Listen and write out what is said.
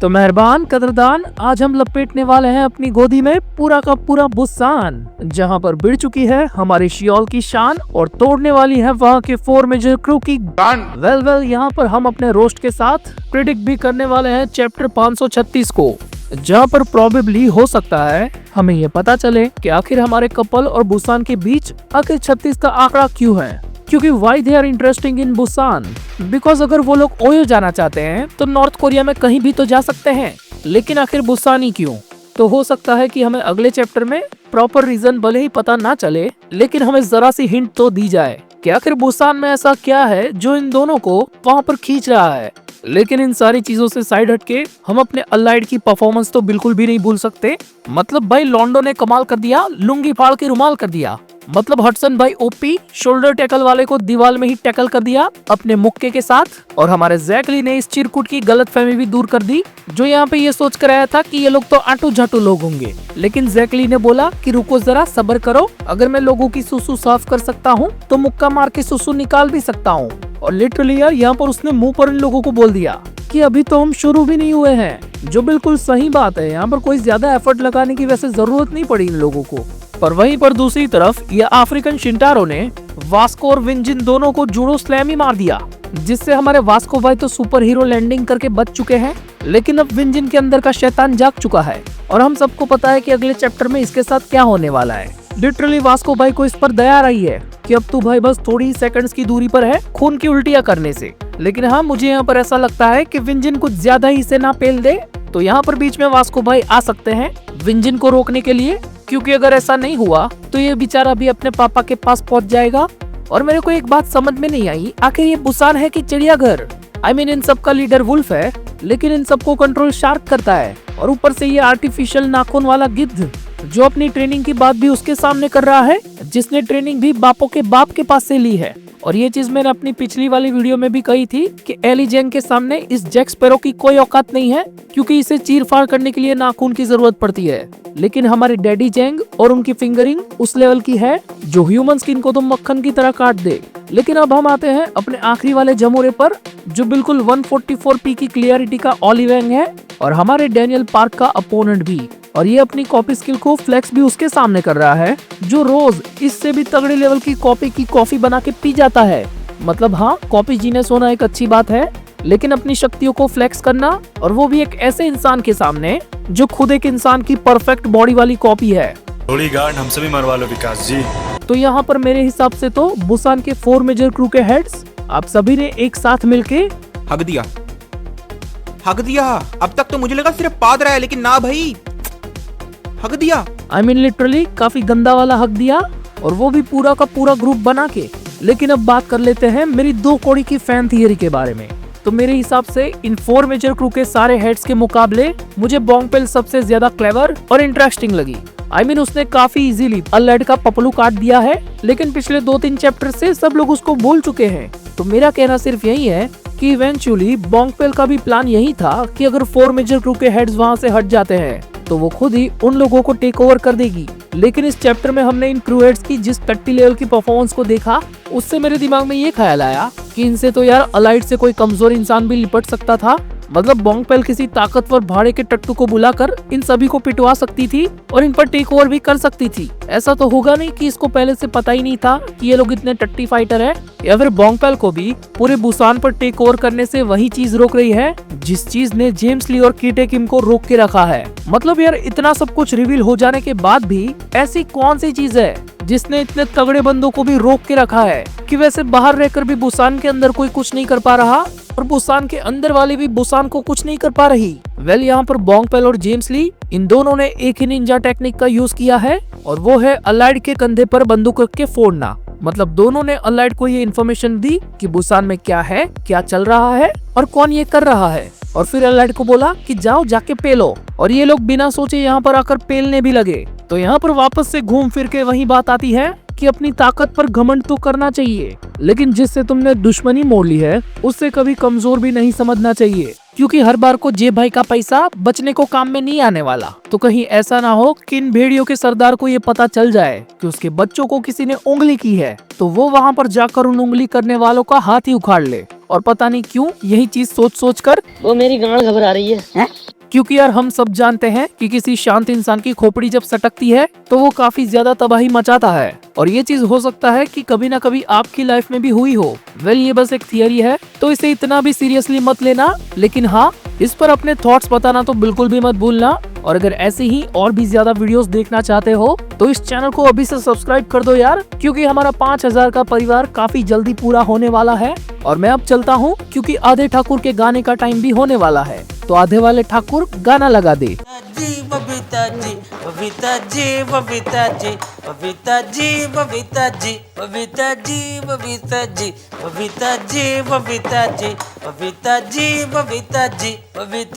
तो मेहरबान कदरदान, आज हम लपेटने वाले हैं अपनी गोदी में पूरा का पूरा बुसान, जहां पर भिड़ चुकी है हमारी शियोल की शान और तोड़ने वाली है वहां के 4 मेजर क्रू की गान। वेल यहाँ पर हम अपने रोस्ट के साथ प्रिडिक्ट भी करने वाले हैं चैप्टर 536 को, जहाँ पर प्रोबेबली हो सकता है हमें ये पता चले कि आखिर हमारे कपल और बुसान के बीच आखिर 36 का आंकड़ा क्यों है। क्योंकि why they are interesting in Busan, because अगर वो लोग ओयो जाना चाहते हैं तो नॉर्थ कोरिया में कहीं भी तो जा सकते हैं, लेकिन आखिर बुसान ही क्यों। तो हो सकता है कि हमें अगले चैप्टर में प्रॉपर रीजन भले ही पता ना चले, लेकिन हमें जरा सी हिंट तो दी जाए कि आखिर बुसान में ऐसा क्या है जो इन दोनों को वहाँ पर खींच रहा है। लेकिन इन सारी चीजों से साइड हटके हम अपने अलाइड की परफॉर्मेंस तो बिल्कुल भी नहीं भूल सकते। मतलब भाई लॉन्डो ने कमाल कर दिया, लुंगी फाड़ के रुमाल कर दिया। मतलब हडसन भाई ओपी शोल्डर टैकल वाले को दीवार में ही टैकल कर दिया अपने मुक्के के साथ। और हमारे जैक ली ने इस चिरकुट की गलतफहमी भी दूर कर दी, जो यहाँ पे ये सोच कर आया था कि ये लोग तो आटू झाटू लोग होंगे। लेकिन जैक ली ने बोला कि रुको जरा, सब्र करो, अगर मैं लोगों की सुसु साफ कर सकता हूँ तो मुक्का मार के सुसु निकाल भी सकता हूँ। और लिटरली यार यहाँ पर उसने मुंह पर इन लोगों को बोल दिया कि अभी तो हम शुरू भी नहीं हुए हैं, जो बिल्कुल सही बात है। यहाँ पर कोई ज्यादा एफर्ट लगाने की वैसे जरूरत नहीं पड़ी इन लोगों को। पर वहीं पर दूसरी तरफ ये अफ्रीकन शिंटारो ने वास्को और विंजिन दोनों को जूडो स्लैम ही मार दिया, जिससे हमारे वास्को भाई तो सुपर हीरो लैंडिंग करके बच चुके हैं। लेकिन अब विंजिन के अंदर का शैतान जाग चुका है और हम सबको पता है कि अगले चैप्टर में इसके साथ क्या होने वाला है। लिटरली वास्को भाई को इस पर दया आ रही है कि अब तू भाई बस थोड़ी सेकंड्स की दूरी पर है खून की उल्टियां करने से। लेकिन हाँ, मुझे यहाँ पर ऐसा लगता है कि विंजिन कुछ ज्यादा ही इसे ना पेल दे, तो यहाँ पर बीच में वास्को भाई आ सकते हैं विंजिन को रोकने के लिए। क्योंकि अगर ऐसा नहीं हुआ तो ये बेचारा भी अपने पापा के पास पहुंच जाएगा। और मेरे को एक बात समझ में नहीं आई, आखिर ये बुसान है कि चिड़ियाघर। आई मीन इन सब का लीडर वुल्फ है, लेकिन इन सबको कंट्रोल शार्क करता है। और ऊपर से ये आर्टिफिशियल नाखून वाला गिद्ध जो अपनी ट्रेनिंग की बात भी उसके सामने कर रहा है, जिसने ट्रेनिंग भी बापों के बाप के पास से ली है। और ये चीज मैंने अपनी पिछली वाली वीडियो में भी कही थी कि एली जेंग के सामने इस जैक स्पैरो की कोई औकात नहीं है, क्योंकि इसे चीर फाड़ करने के लिए नाखून की जरूरत पड़ती है। लेकिन हमारे डैडी जेंग और उनकी फिंगरिंग उस लेवल की है जो ह्यूमन स्किन को तो मक्खन की तरह काट दे। लेकिन अब हम आते हैं अपने आखिरी वाले जमूरे पर, जो बिल्कुल 144p की क्लियरिटी का ऑलिवेंग है और हमारे डैनियल पार्क का अपोनेंट भी। और ये अपनी कॉपी स्किल को फ्लेक्स भी उसके सामने कर रहा है, जो रोज इससे भी तगड़े लेवल की कॉपी की कॉफी बना के पी जाता है। मतलब हाँ, कॉपी जीनियस होना एक अच्छी बात है, लेकिन अपनी शक्तियों को फ्लेक्स करना, और वो भी एक ऐसे इंसान के सामने जो खुद एक इंसान की परफेक्ट बॉडी वाली कॉपी है। थोड़ी गांड हमसे भी मरवा लो विकास जी। तो यहाँ पर मेरे हिसाब से तो बुसान के 4 मेजर क्रू के हेड्स आप सभी ने एक साथ मिलके हक दिया। अब तक तो मुझे लगा सिर्फ पाद रहा है, लेकिन ना भाई, हक दिया। आई मीन लिटरली काफी गंदा वाला हक दिया, और वो भी पूरा का पूरा ग्रुप बना के। लेकिन अब बात कर लेते हैं मेरी 2 कौड़ी की फैन थियरी के बारे में। तो मेरे हिसाब से इन 4 मेजर क्रू के सारे हेड्स के मुकाबले मुझे बोंगपेल सबसे ज्यादा क्लेवर और इंटरेस्टिंग लगी। आई मीन उसने काफी इजीली अल्लाइड का पपलू काट दिया है, लेकिन पिछले 2-3 चैप्टर से सब लोग उसको भूल चुके हैं। तो मेरा कहना सिर्फ यही है कि इवेंचुअली बोंगपेल का भी प्लान यही था कि अगर 4 मेजर क्रू के हेड्स वहाँ से हट जाते हैं तो वो खुद ही उन लोगों को टेक ओवर कर देगी। लेकिन इस चैप्टर में हमने इन क्रू हेड्स की जिस टट्टी लेवल की परफॉर्मेंस को देखा, उससे मेरे दिमाग में ये ख्याल आया कि इनसे तो यार अलाइड से कोई कमजोर इंसान भी लिपट सकता था। मतलब बोंगपेल किसी ताकतवर भाड़े के टट्टू को बुलाकर इन सभी को पिटवा सकती थी और इन पर टेक ओवर भी कर सकती थी। ऐसा तो होगा नहीं कि इसको पहले से पता ही नहीं था कि ये लोग इतने टट्टी फाइटर है, या फिर बोंगपेल को भी पूरे बुसान पर टेक ओवर करने से वही चीज रोक रही है जिस चीज ने जेम्स ली और कीटे किम को रोक के रखा है। मतलब यार इतना सब कुछ रिवील हो जाने के बाद भी ऐसी कौन सी चीज है जिसने इतने तगड़े बंदों को भी रोक के रखा है कि वैसे बाहर रहकर भी बुसान के अंदर कोई कुछ नहीं कर पा रहा और बुसान के अंदर वाले भी बुसान को कुछ नहीं कर पा रही। वेल यहाँ पर बोंगपेल और जेम्स ली इन दोनों ने एक ही निंजा टेक्निक का यूज किया है, और वो है अलाइड के कंधे पर बंदूक रख के फोड़ना। मतलब दोनों ने अलाइड को ये इन्फॉर्मेशन दी कि बुसान में क्या है, क्या चल रहा है और कौन ये कर रहा है, और फिर अलाइड को बोला कि जाओ जाके पेलो। और ये लोग बिना सोचे यहाँ पर आकर पेलने भी लगे। तो यहाँ पर वापस से घूम फिर के वही बात आती है कि अपनी ताकत पर घमंड तो करना चाहिए, लेकिन जिससे तुमने दुश्मनी मोड़ ली है उससे कभी कमजोर भी नहीं समझना चाहिए। क्योंकि हर बार को जेब भाई का पैसा बचने को काम में नहीं आने वाला। तो कहीं ऐसा ना हो कि इन भेड़ियों के सरदार को ये पता चल जाए कि उसके बच्चों को किसी ने उंगली की है, तो वो वहाँ पर जाकर उन उंगली करने वालों का हाथ ही उखाड़ ले। और पता नहीं क्यों यही चीज सोच सोच कर वो मेरी गांड घबरा रही है। क्योंकि यार हम सब जानते हैं कि किसी शांत इंसान की खोपड़ी जब सटकती है तो वो काफी ज्यादा तबाही मचाता है। और ये चीज हो सकता है कि कभी ना कभी आपकी लाइफ में भी हुई हो। वेल ये बस एक थियरी है, तो इसे इतना भी सीरियसली मत लेना, लेकिन हाँ इस पर अपने थॉट्स बताना तो बिल्कुल भी मत भूलना। और अगर ऐसे ही और भी ज्यादा वीडियोस देखना चाहते हो तो इस चैनल को अभी से सब्सक्राइब कर दो यार, क्योंकि हमारा 5000 का परिवार काफी जल्दी पूरा होने वाला है। और मैं अब चलता हूँ क्योंकि आधे ठाकुर के गाने का टाइम भी होने वाला है, तो आधे वाले ठाकुर गाना लगा दे। जी बबीता जी बबीता जी बबीता जी बबीता जी बबीता जी बबीता जी बबीता जी बबीता जी बबीता जी बबीता जी बबीता जी बबीता